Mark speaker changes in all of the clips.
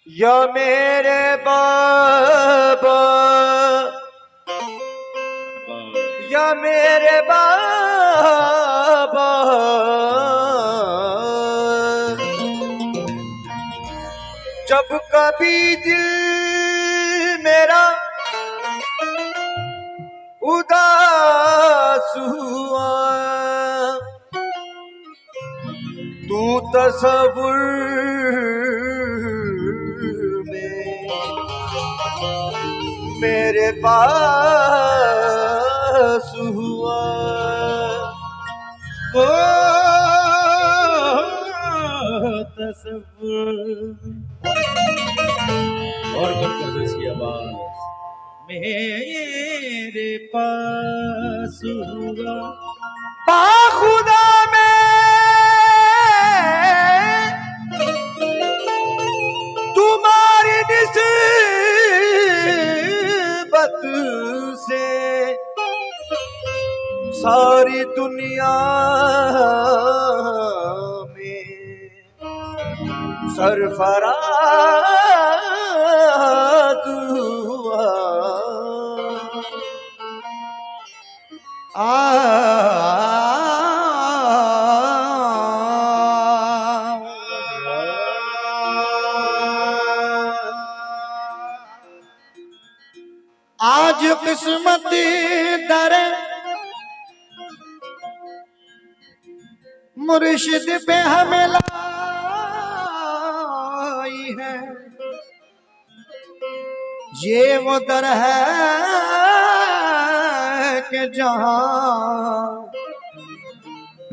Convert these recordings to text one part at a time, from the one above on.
Speaker 1: या मेरे बाबा, या मेरे बाबा, जब कभी दिल मेरा उदास हुआ, तू तसव्वुर मेरे पास हुआ। वो तस्वीर और कम कर दो इसकी आवाज। मेरे पास हुआ बाखुदा में तुम्हारी निस्बत से सारी दुनिया में सरफराज हुआ। आज किस्मत दर मुर्शिद पे हमें लाई है, ये वो दर है कि जहां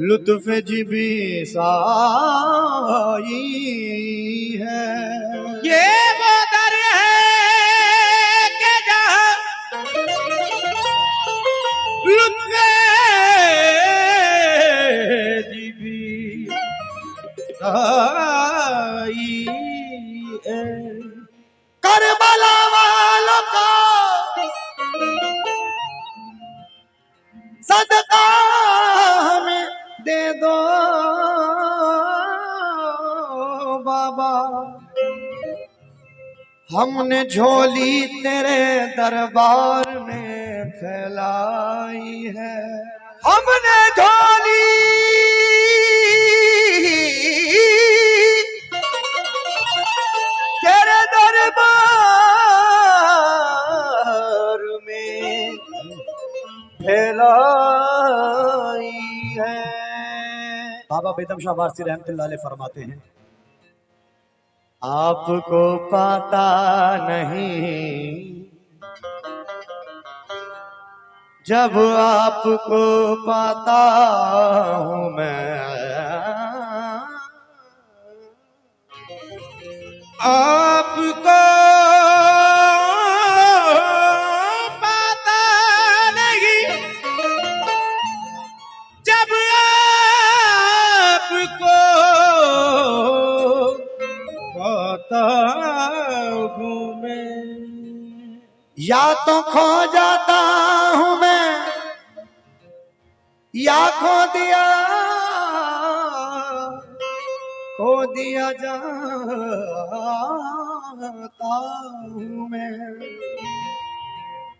Speaker 1: लुत्फ जिबी साई है। ये वो दर है कि जहां लुत्फ जिबी साई है। करबला वालों का सदका हमें दे दो बाबा, हमने झोली तेरे दरबार में फैलाई है। हमने झोली तेरे दरबार में फैलाई है। बाबा बेदम शाह वारसी रहमतुल्लाह अलैह फरमाते हैं, आपको पता नहीं जब आपको पाता हूँ मैं, आपको पता नहीं जब आपको पाता हूँ मैं, या तो खो जाता हूँ मैं या खो दिया जाता हूँ मैं।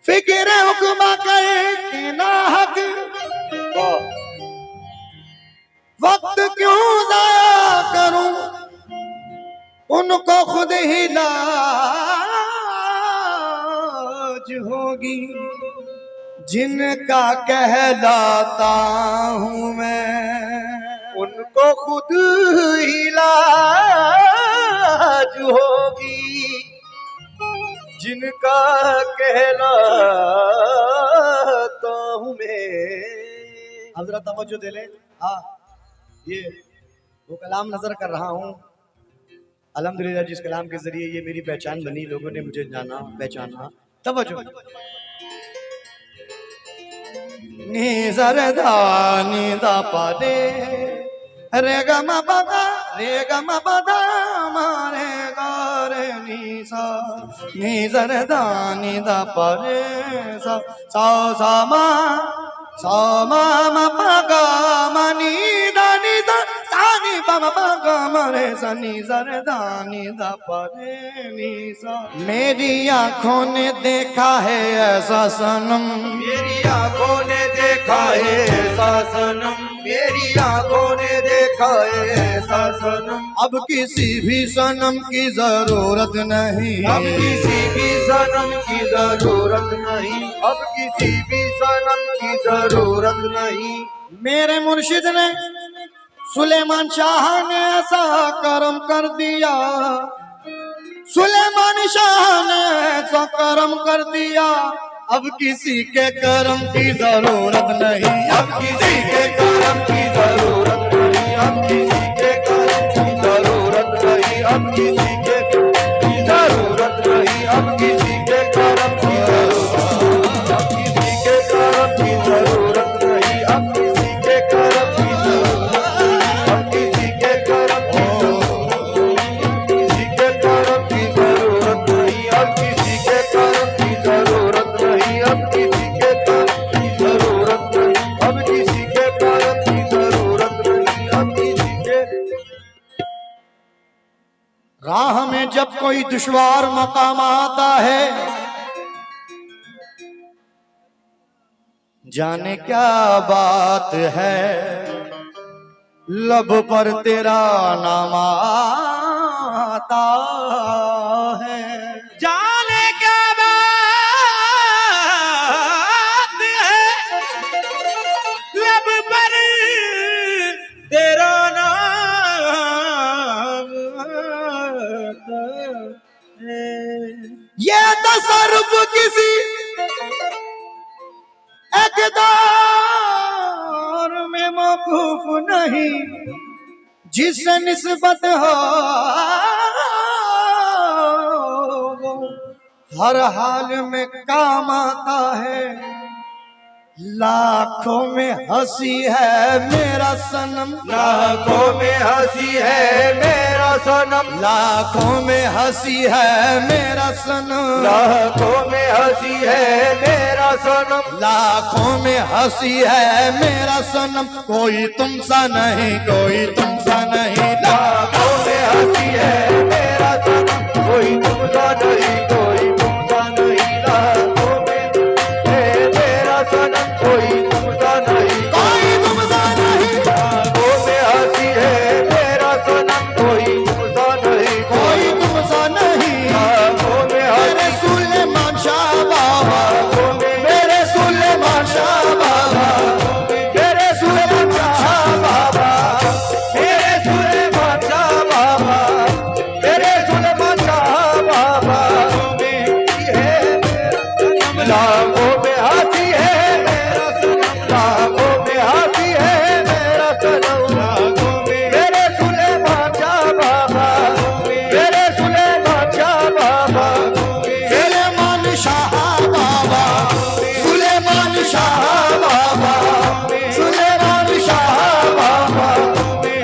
Speaker 1: फिक्र हुक्मा करके ना हक वक्त क्यों जाया करूं, उनको खुद ही लाज होगी जिनका कहलाता हूँ मैं,
Speaker 2: उनको खुद ही लाज होगी। जिनका कहलाता हूँ मैं।
Speaker 1: अब जरा तवज्जो दे ले। हाँ, ये वो कलाम नजर कर रहा हूँ। अल्हम्दुलिल्लाह जिस कलाम के जरिए ये मेरी पहचान बनी, लोगों ने मुझे जाना पहचाना। तवज्जो। नी जरदा नी दा पादे रे ग म बदा रे ग म बदा मारे गा रे नी सा नी जरदा नी दा पारे सा सा सा मा म प ग म नी दा सा नी प म प ग म रे सा नी जरदा नी दा पारे नी सा। मेरी आंखों ने देखा है ऐसा सनम,
Speaker 2: मेरी आंखों ने देखा है ऐसा सनम, मेरी आंखों ने देखा है ऐसा सनम।
Speaker 1: अब किसी भी सनम की जरूरत नहीं,
Speaker 2: अब किसी भी सनम की जरूरत नहीं, अब किसी भी सनम की जरूरत नहीं।
Speaker 1: मेरे मुर्शिद ने सुलेमान शाह ने ऐसा करम कर दिया, सुलेमान शाह ने ऐसा करम कर दिया। अब किसी के करम की जरूरत नहीं,
Speaker 2: अब किसी के करम की जरूरत नहीं, अब किसी के करम की जरूरत नहीं, अब किसी के जरूरत नहीं, अब किसी के करम की जरूरत, अब किसी के करम की जरूरत नहीं, अब किसी के करम की जरूरत, अब किसी के करम की जरूरत नहीं, अब किसी के करम की जरूरत नहीं, अब किसी के करम की जरूरत नहीं, अब किसी के करम की जरूरत नहीं, अब किसी के।
Speaker 1: राह में जब कोई दुश्वार मकाम आता है, जाने क्या बात है, लब पर तेरा नाम आता है।
Speaker 2: जाने क्या बात है, लब पर तेरा नाम आता है।
Speaker 1: ये तसर्रुफ किसी इक़्तिदार में मौकूफ नहीं, जिससे निस्बत हो वो हर हाल में काम आता है। लाखों में हंसी है मेरा सनम,
Speaker 2: लाखों में हंसी है मेरा सनम,
Speaker 1: लाखों में हंसी है मेरा सनम,
Speaker 2: लाखों में हंसी है मेरा सनम,
Speaker 1: लाखों में हंसी है मेरा सनम। कोई तुमसा नहीं, कोई तुमसा नहीं,
Speaker 2: लाखों में हंसी है मेरा सनम, कोई तुमसा नहीं, कोई तुमसा नहीं। लाखों में है मेरा सनम, कोई तुमसा नहीं,
Speaker 1: कोई तुमसा नहीं,
Speaker 2: लाखों में हंसी है मेरा सनम, कोई तुमसा नहीं,
Speaker 1: कोई तुमसा नहीं।
Speaker 2: लाखों में
Speaker 1: मेरे सुलेमान शाह बाबा,
Speaker 2: मेरे सुलेमान शाह बाबा, मेरे सुलेमान शाह बाबा, मेरे सुलेमान शाह बाबा, मेरे सुलेमान शाह बाबा। लाखों में हंसी है मेरा सनम, लाखों में हंसी है मेरा सनम, लाखों में मेरे सुलेमान शाह बाबा, मेरे सुलेमान शाह बाबा,
Speaker 1: सुलेमान शाह बाबा, सुलेमान शाह बाबा,
Speaker 2: सुलेमान शाह बाबा,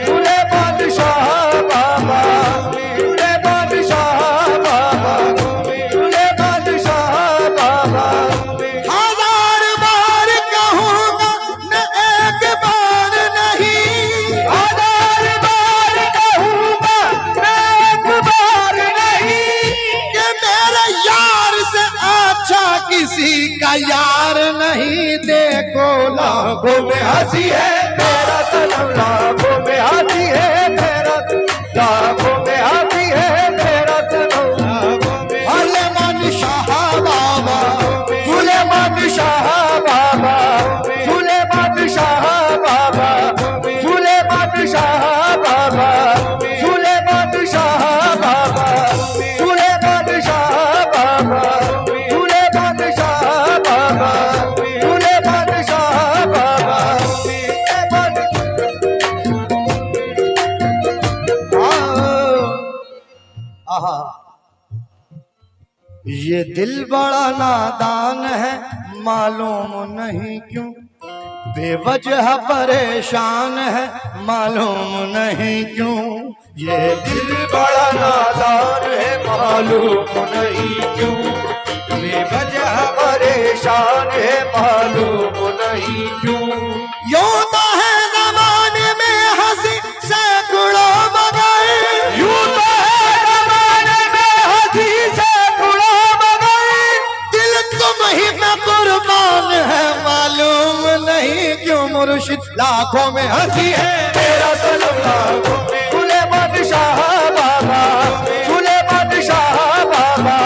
Speaker 2: सुलेमान शाह बाबा, सुलेमान शाह बाबा, सुलेमान शाह बाबा।
Speaker 1: हजार बार कहूँगा न एक बार नहीं,
Speaker 2: हजार बार कहूँगा मैं एक बार नहीं,
Speaker 1: कि मेरे यार से अच्छा किसी का यार नहीं। देखो
Speaker 2: लाखों में हंसी है मेरा सनम, लाखों में हंसी है मेरा, लाखों में हंसी है मेरा सनम, लाखों में
Speaker 1: सुलेमान शाह बाबा,
Speaker 2: सुलेमान शाह बाबा,
Speaker 1: ये दिल बड़ा नादान है, मालूम नहीं क्यों बेवजह परेशान है, मालूम नहीं क्यों। ये
Speaker 2: दिल बड़ा नादान है, मालूम नहीं क्यों बेवजह परेशान है, मालूम नहीं क्यों।
Speaker 1: यूं तो है जमाने में हंसी सैकड़ों मगर,
Speaker 2: यूं तो है जमाने में हंसी सैकड़ों मगर,
Speaker 1: दिल तुम ही में कुर्बान है, मालूम नहीं क्यों। मुर्शिद लाखों में हंसी है
Speaker 2: मेरा सनम लाखों में। सुलेमान शाह बाबा, सुलेमान शाह बाबा,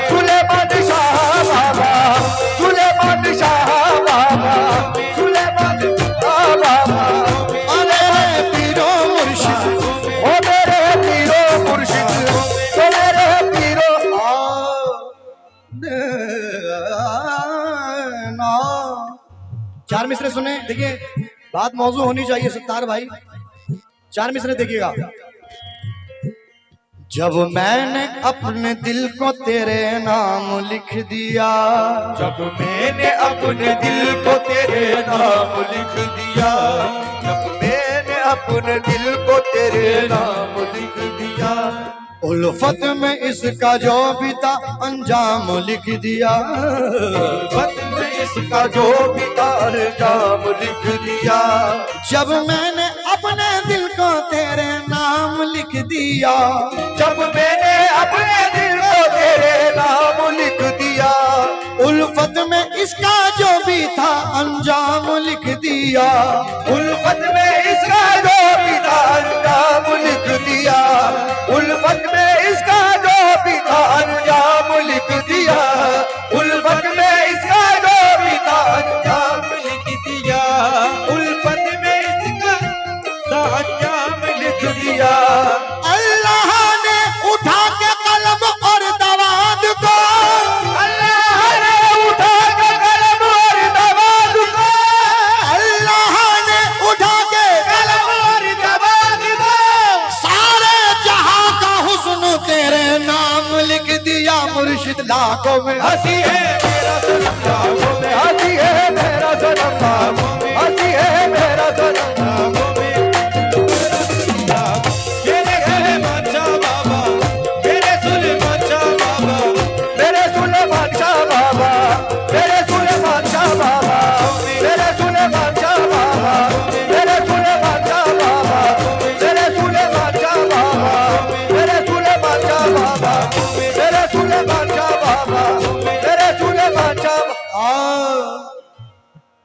Speaker 2: सुलेमान शाह बाबा, सुलेमान शाह बाबा, सुलेमान शाह बाबा।
Speaker 1: ओ मेरे पीरो मुर्शिद,
Speaker 2: ओ मेरे पीरो मुर्शिद, ओ मेरे पीरो।
Speaker 1: ना चार मिसरे सुने, देखिए बात मौजू होनी चाहिए सत्तार भाई। चार मिसरे देखिएगा। जब मैंने अपने दिल को तेरे नाम लिख दिया,
Speaker 2: जब मैंने अपने दिल को तेरे नाम लिख दिया, जब मैंने अपने दिल को तेरे नाम लिख दिया,
Speaker 1: उल्फत में इसका जो भी था अंजाम लिख दिया,
Speaker 2: उल्फत में इसका जो भी था अंजाम लिख दिया।
Speaker 1: जब मैंने अपने दिल को तेरे नाम लिख दिया,
Speaker 2: जब मैंने अपने दिल को तेरे नाम लिख दिया,
Speaker 1: उल्फत में इसका जो भी था अंजाम लिख दिया,
Speaker 2: उल्फत में इसका जो भी था अंजाम लिख दिया, उल्फत में इसका जो भी था अंजाम लिख दिया, उल्फत में इसका जो भी था अंजाम लिख दिया, उल्फत में इसका अंजाम लिख दिया।
Speaker 1: अल्लाह ने उठा के कलम और दवाद को,
Speaker 2: अल्लाह ने उठा के कलम और दवाद को,
Speaker 1: अल्लाह ने उठा के
Speaker 2: कलम और दवाद को,
Speaker 1: सारे जहां का हुस्न तेरे नाम लिख दिया। मुर्शिद लाखों में
Speaker 2: हंसी है मेरा सनम लाखों में, हंसी है मेरा सनम लाखों में, हंसी है मेरा सनम लाखों में। मेरे सुलेमान शाह बाबा, मेरे सुलेमान शाह बाबा, मेरे सुलेमान शाह बाबा, मेरे सुलेमान शाह बाबा, मेरे सुलेमान शाह बाबा, मेरे सुलेमान शाह बाबा, मेरे सुलेमान शाह बाबा, मेरे सुलेमान शाह बाबा, मेरे सुलेमान शाह बाबा, मेरे सुलेमान शाह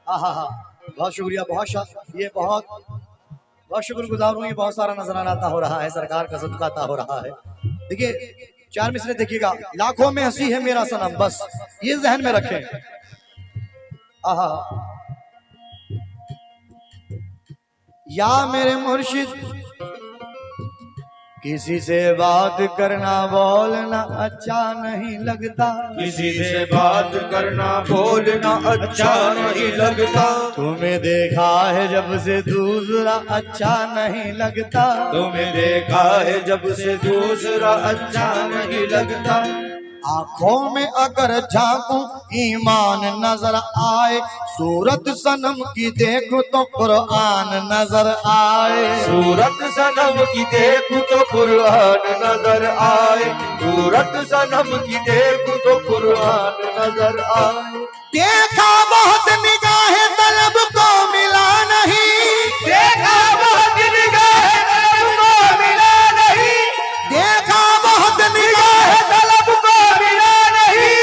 Speaker 1: आहा, बहुत शुक्रिया, ये बहुत शुक्रगुजार हूँ। ये बहुत सारा नजराना आता हो रहा है, सरकार का सदका आता हो रहा है। देखिए चार मिसरे देखिएगा। लाखों में हंसी है मेरा सनम, बस ये जहन में रखें। आहा, या मेरे मुर्शिद किसी से बात करना बोलना अच्छा नहीं लगता,
Speaker 2: किसी से बात करना बोलना अच्छा नहीं लगता,
Speaker 1: तुम्हें देखा है जब से दूसरा अच्छा नहीं लगता,
Speaker 2: तुम्हें देखा है जब से दूसरा अच्छा नहीं लगता।
Speaker 1: आंखों में अगर झांकूं ईमान नजर आए, सूरत सनम की देखो तो कुरान नजर आए,
Speaker 2: सूरत सनम की देखूं तो कुरान नजर आए, सूरत सनम की देखूं तो कुरान नजर आए।
Speaker 1: देखा बहुत निगाहें तलब को मिला नहीं,
Speaker 2: देखा बहुत निगाहें तलब को मिला नहीं,
Speaker 1: देखा बहुत निगाहें
Speaker 2: तलब को मिला नहीं,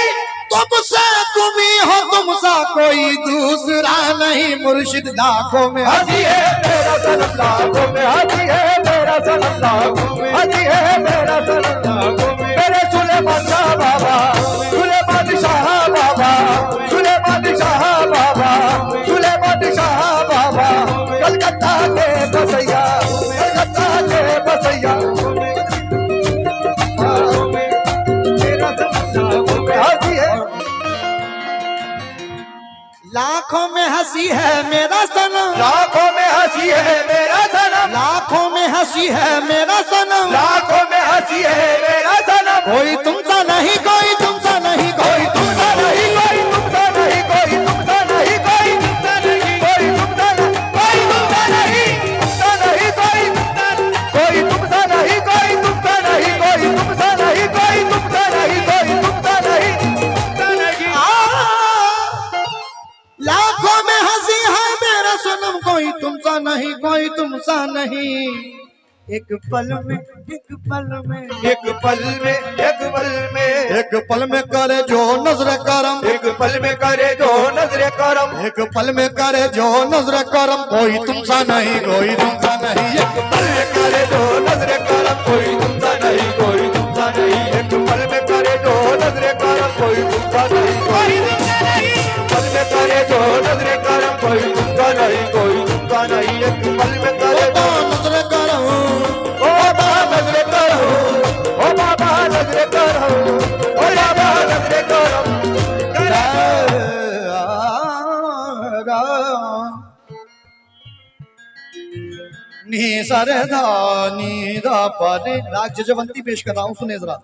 Speaker 1: तुमसे तुम ही हो, तुमसा कोई दूसरा नहीं। मुर्शिद लाखों में
Speaker 2: हंसी है मेरा सनम लाखों में, हंसी है मेरा सनम लाखों में, हंसी है मेरा सनम लाखों में। मेरे सुलेमान शाह बाबा, सुलेमान शाह बाबा, सुलेमान शाह बाबा, सुलेमान शाह बाबा, कलकत्ता के बसैया, कलकत्ता के बसैया। मेरा सनम लाखों में हंसी है,
Speaker 1: लाखों में हंसी है मेरा सनम,
Speaker 2: लाखों में हंसी है मेरा सनम,
Speaker 1: लाखों में हंसी है मेरा सनम,
Speaker 2: लाखों में हंसी है मेरा सनम।
Speaker 1: कोई तुमसा नहीं, कोई तुमसा सनम कोई तुमसा नहीं, कोई तुमसा नहीं। एक पल में, एक पल में,
Speaker 2: एक पल में, एक पल में,
Speaker 1: एक पल में करे जो नजर करम,
Speaker 2: एक पल में करे जो नजरे करम,
Speaker 1: एक पल में करे जो नजर करम, कोई तुमसा नहीं, कोई तुमसा नहीं। एक
Speaker 2: पल में करे जो नजरे करम, कोई तुमसा नहीं, कोई तुमसा नहीं। एक पल में करे जो नजरे करम, कोई तुमसा नहीं, कोई तुमसा नहीं। पल में करे जो नजरे करम, कोई तुमसा नहीं, कोई तुमसा नहीं। एक पल में करे जो
Speaker 1: नजर करम,
Speaker 2: ओ बाबा नजरे करम, ओ बाबा नजरे करम, ओ बाबा नजरे करम।
Speaker 1: नी सरदा नी दा पादे। राग जजवंती पेश कर रहा हूँ, सुने जरा।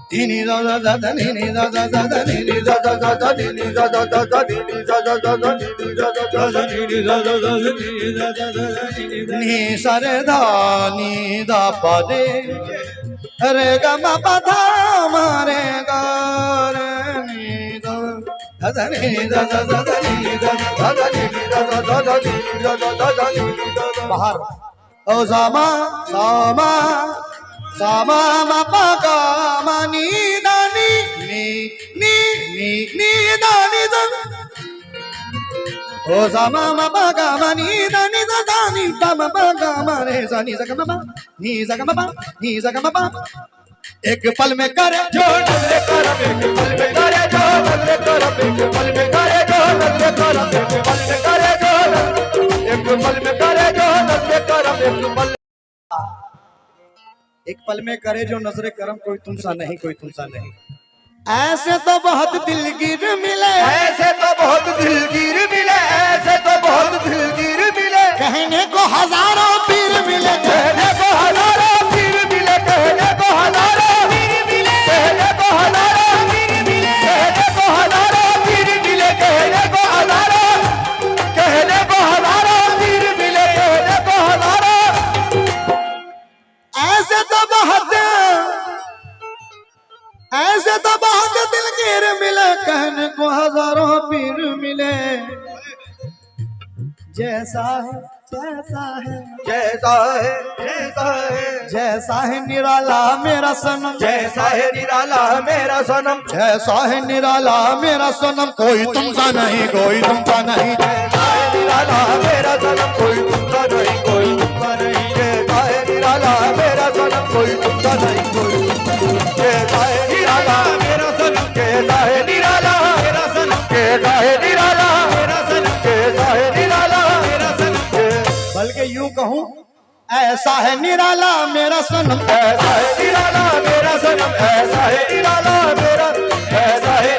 Speaker 1: नी दा दा दा दा नी दा दा दा दा नी दा दा दा दा नी दा दा दा दा नी दा दा दा दा नी दा दा दा दा नी दा दा दा दा नी दा दा दा दा नी सरदा नी दा पादे रे ग म प ध म रे ग रे नी दा दा नी दा दा दा दा नी दा दा दा नी दा दा दा दा नी दा दा दा दा नी दा दा। बाहर ओ सामा सामा सामा म प ग म नी दा नी नी नी नी नी दा नी दा। ओ सामा म प ग म नी दा नी दा दा नी दा म प ग म रे सा नी सा ग म प नी सा ग म प नी सा ग म प। एक पल में करे
Speaker 2: जो नजरे करम, एक पल में करे जो नजरे करम, एक पल में करे जो नजरे करम, एक पल में करे जो एक पल में करे जो नजरे करम, एक पल
Speaker 1: एक पल में करे जो नजरे करम, कोई तुमसा नहीं, कोई तुमसा नहीं। ऐसे तो बहुत दिलगीर मिले,
Speaker 2: ऐसे तो बहुत दिलगीर मिले, ऐसे तो बहुत दिलगीर मिले,
Speaker 1: कहने को हजारों पीर मिले,
Speaker 2: कहने को हजारों पीर मिले, कहने को हजारों पीर मिले, कहने को हजारों पीर मिले, कहने को हजारों पीर मिले, कहने को हजारों, कहने को हजारों पीर मिले, कहने को हजारों।
Speaker 1: ऐसे तो बहुत दिलगीर मिले, कहने को हजारों पीर मिले। जैसा है जैसा है
Speaker 2: जैसा है जैसा है
Speaker 1: जैसा है निराला मेरा सनम,
Speaker 2: जैसा है निराला मेरा सनम,
Speaker 1: जैसा है निराला मेरा सनम, कोई तुमसा नहीं, कोई तुमसा नहीं।
Speaker 2: जैसा है निराला मेरा सनम, कोई तुमसा नहीं, कोई तुमसा नहीं। जैसा है निराला मेरा सनम, कोई तुमसा नहीं, कोई जैसा है निराला मेरा सनम, जैसा है निराला मेरा सनम, जैसा है निराला मेरा सनम, जैसा है निराला मेरा सनम।
Speaker 1: बल्कि यूं कहूं, ऐसा है निराला मेरा सनम,
Speaker 2: ऐसा है निराला मेरा सनम, ऐसा है निराला मेरा, ऐसा है